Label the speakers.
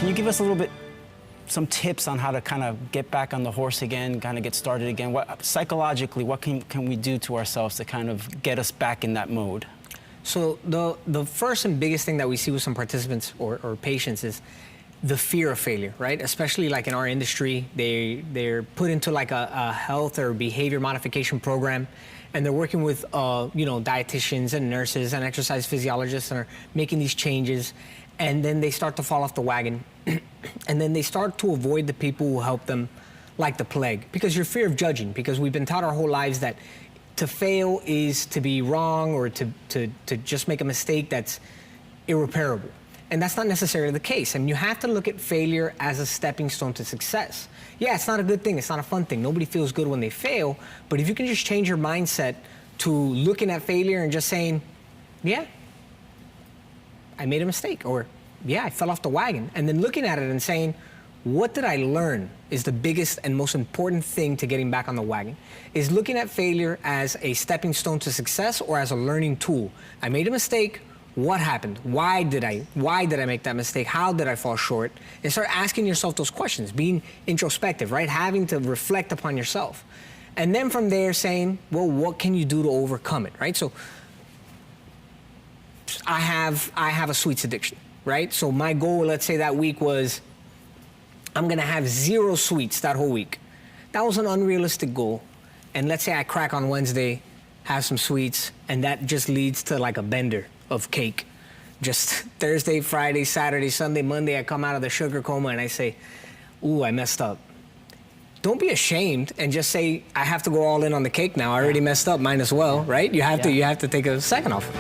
Speaker 1: Can you give us a little bit, some tips on how to kind of get back on the horse again, kind of get started again? What, psychologically, what can we do to ourselves to kind of get us back in that mode?
Speaker 2: So the first and biggest thing that we see with some participants or patients is the fear of failure, right? Especially like in our industry, they're put into like a health or behavior modification program, and they're working with dietitians and nurses and exercise physiologists and are making these changes, and then they start to fall off the wagon, and then they start to avoid the people who help them like the plague, because your fear of judging, because we've been taught our whole lives that to fail is to be wrong or to just make a mistake that's irreparable. And that's not necessarily the case. And you have to look at failure as a stepping stone to success. Yeah, it's not a good thing, it's not a fun thing. Nobody feels good when they fail, but if you can just change your mindset to looking at failure and just saying, yeah, I made a mistake, or yeah, I fell off the wagon, and then looking at it and saying, what did I learn is the biggest and most important thing to getting back on the wagon, is looking at failure as a stepping stone to success or as a learning tool. I made a mistake. What happened? Why did I make that mistake? How did I fall short? And start asking yourself those questions, being introspective, right? Having to reflect upon yourself. And then from there saying, well, what can you do to overcome it, right? So I have a sweets addiction, right? So my goal, let's say that week was, I'm gonna have 0 sweets that whole week. That was an unrealistic goal. And let's say I crack on Wednesday, have some sweets, and that just leads to like a bender of cake. Just Thursday, Friday, Saturday, Sunday, Monday, I come out of the sugar coma and I say, ooh, I messed up. Don't be ashamed and just say, I have to go all in on the cake now. I already messed up, might as well, right? You have to take a second off.